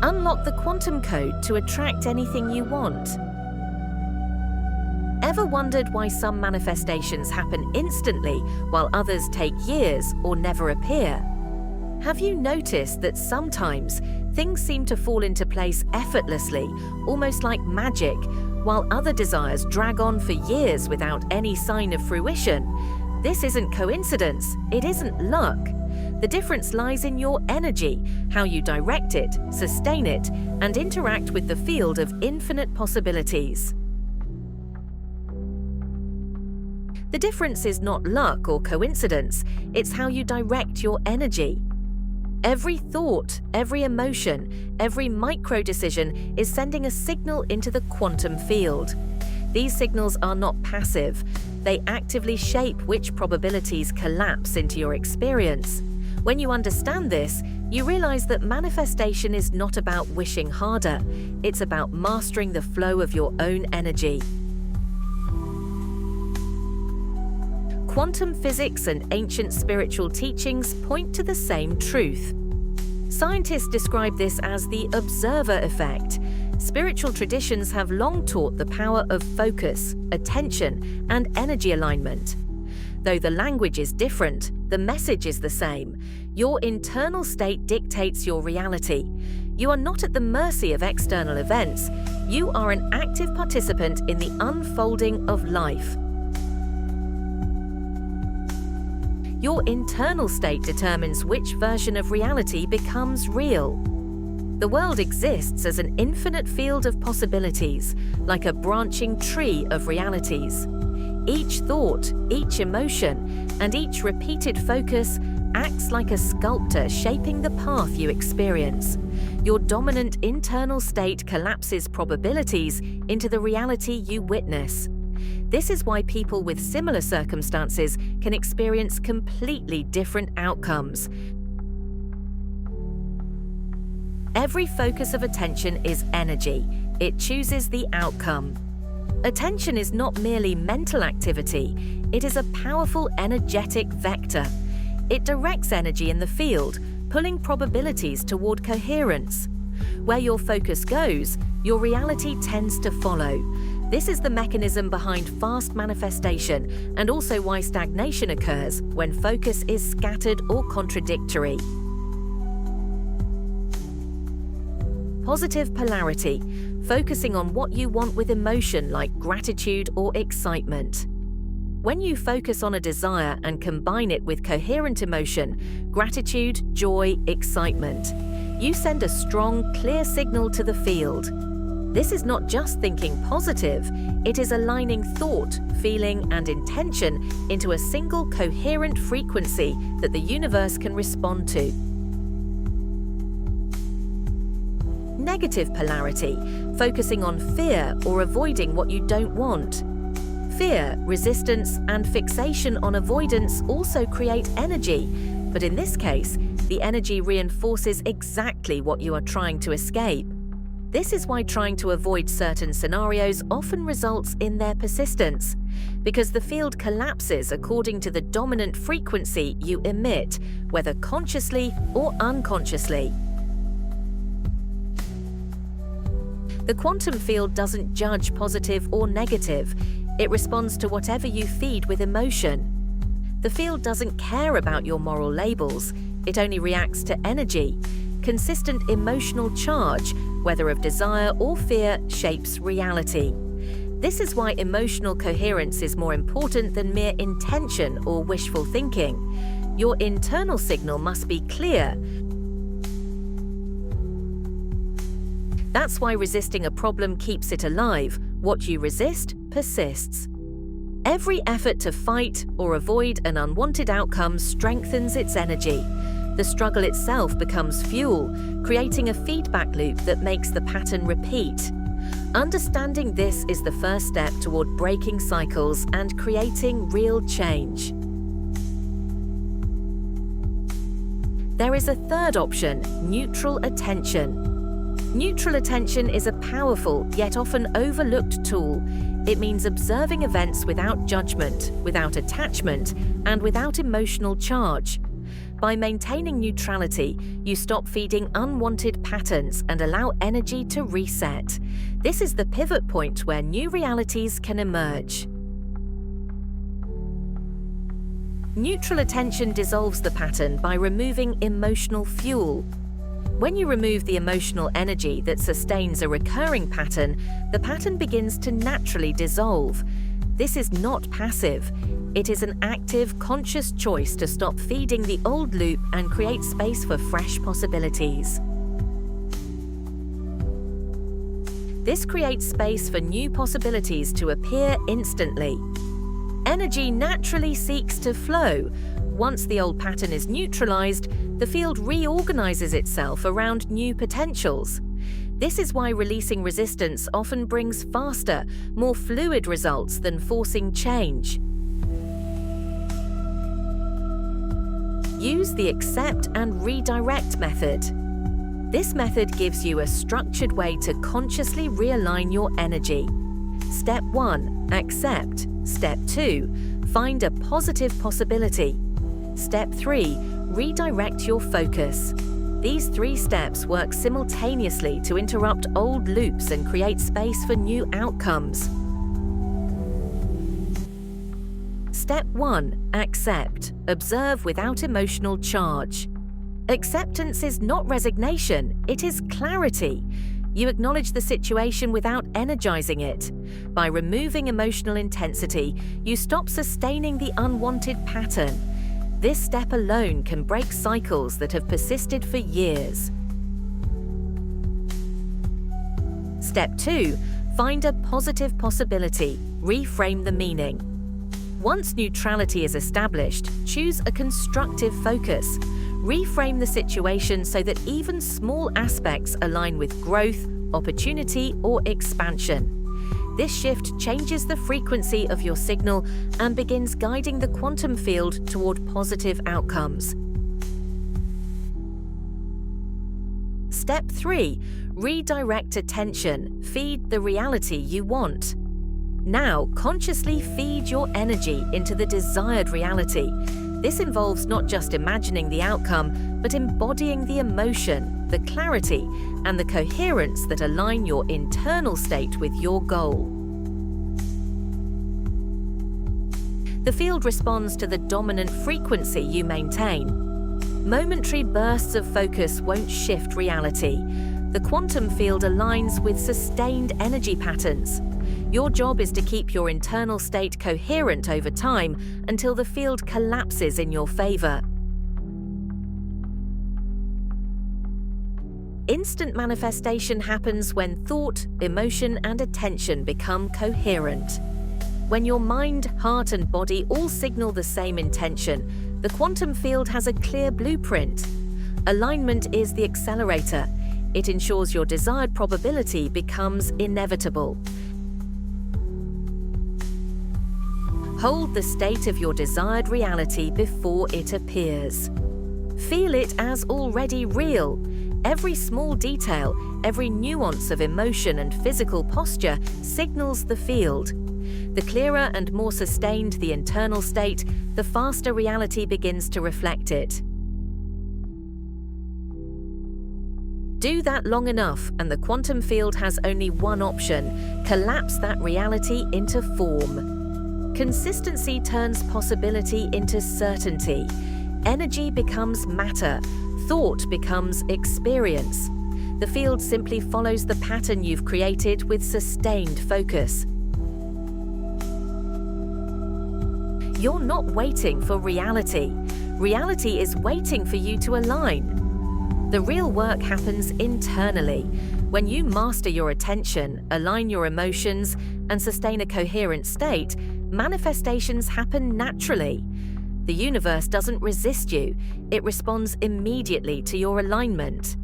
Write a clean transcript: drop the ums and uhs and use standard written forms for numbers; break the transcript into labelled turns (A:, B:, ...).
A: Unlock the quantum code to attract anything you want. Ever wondered why some manifestations happen instantly while others take years or never appear? Have you noticed that sometimes things seem to fall into place effortlessly, almost like magic, while other desires drag on for years without any sign of fruition? This isn't coincidence, it isn't luck. The difference lies in your energy, how you direct it, sustain it, and interact with the field of infinite possibilities. The difference is not luck or coincidence, it's how you direct your energy. Every thought, every emotion, every micro-decision is sending a signal into the quantum field. These signals are not passive. They actively shape which probabilities collapse into your experience. When you understand this, you realize that manifestation is not about wishing harder. It's about mastering the flow of your own energy. Quantum physics and ancient spiritual teachings point to the same truth. Scientists describe this as the observer effect. Spiritual traditions have long taught the power of focus, attention, and energy alignment. Though the language is different, the message is the same. Your internal state dictates your reality. You are not at the mercy of external events. You are an active participant in the unfolding of life. Your internal state determines which version of reality becomes real. The world exists as an infinite field of possibilities, like a branching tree of realities. Each thought, each emotion, and each repeated focus acts like a sculptor shaping the path you experience. Your dominant internal state collapses probabilities into the reality you witness. This is why people with similar circumstances can experience completely different outcomes. Every focus of attention is energy. It chooses the outcome. Attention is not merely mental activity, it is a powerful energetic vector. It directs energy in the field, pulling probabilities toward coherence. Where your focus goes, your reality tends to follow. This is the mechanism behind fast manifestation and also why stagnation occurs when focus is scattered or contradictory. Positive polarity, focusing on what you want with emotion like gratitude or excitement. When you focus on a desire and combine it with coherent emotion, gratitude, joy, excitement, you send a strong, clear signal to the field. This is not just thinking positive, it is aligning thought, feeling, and intention into a single coherent frequency that the universe can respond to. Negative polarity, focusing on fear or avoiding what you don't want. Fear, resistance, and fixation on avoidance also create energy, but in this case, the energy reinforces exactly what you are trying to escape. This is why trying to avoid certain scenarios often results in their persistence, because the field collapses according to the dominant frequency you emit, whether consciously or unconsciously. The quantum field doesn't judge positive or negative. It responds to whatever you feed with emotion. The field doesn't care about your moral labels. It only reacts to energy. Consistent emotional charge, whether of desire or fear, shapes reality. This is why emotional coherence is more important than mere intention or wishful thinking. Your internal signal must be clear. That's why resisting a problem keeps it alive. What you resist persists. Every effort to fight or avoid an unwanted outcome strengthens its energy. The struggle itself becomes fuel, creating a feedback loop that makes the pattern repeat. Understanding this is the first step toward breaking cycles and creating real change. There is a third option, neutral attention. Neutral attention is a powerful yet often overlooked tool. It means observing events without judgment, without attachment, and without emotional charge. By maintaining neutrality, you stop feeding unwanted patterns and allow energy to reset. This is the pivot point where new realities can emerge. Neutral attention dissolves the pattern by removing emotional fuel. When you remove the emotional energy that sustains a recurring pattern, the pattern begins to naturally dissolve. This is not passive. It is an active, conscious choice to stop feeding the old loop and create space for fresh possibilities. This creates space for new possibilities to appear instantly. Energy naturally seeks to flow. Once the old pattern is neutralized, the field reorganizes itself around new potentials. This is why releasing resistance often brings faster, more fluid results than forcing change. Use the accept and redirect method. This method gives you a structured way to consciously realign your energy. Step 1. Accept. Step 2. Find a positive possibility. Step 3. Redirect your focus. These 3 steps work simultaneously to interrupt old loops and create space for new outcomes. Step 1. Accept. Observe without emotional charge. Acceptance is not resignation, it is clarity. You acknowledge the situation without energizing it. By removing emotional intensity, you stop sustaining the unwanted pattern. This step alone can break cycles that have persisted for years. Step 2. Find a positive possibility. Reframe the meaning. Once neutrality is established, choose a constructive focus. Reframe the situation so that even small aspects align with growth, opportunity, or expansion. This shift changes the frequency of your signal and begins guiding the quantum field toward positive outcomes. Step 3. Redirect attention. Feed the reality you want. Now, consciously feed your energy into the desired reality. This involves not just imagining the outcome, but embodying the emotion, the clarity, and the coherence that align your internal state with your goal. The field responds to the dominant frequency you maintain. Momentary bursts of focus won't shift reality. The quantum field aligns with sustained energy patterns. Your job is to keep your internal state coherent over time until the field collapses in your favor. Instant manifestation happens when thought, emotion, and attention become coherent. When your mind, heart, and body all signal the same intention, the quantum field has a clear blueprint. Alignment is the accelerator. It ensures your desired probability becomes inevitable. Hold the state of your desired reality before it appears. Feel it as already real. Every small detail, every nuance of emotion and physical posture signals the field. The clearer and more sustained the internal state, the faster reality begins to reflect it. Do that long enough, and the quantum field has only one option: collapse that reality into form. Consistency turns possibility into certainty. Energy becomes matter. Thought becomes experience. The field simply follows the pattern you've created with sustained focus. You're not waiting for reality. Reality is waiting for you to align. The real work happens internally. When you master your attention, align your emotions, and sustain a coherent state, manifestations happen naturally. The universe doesn't resist you, it responds immediately to your alignment.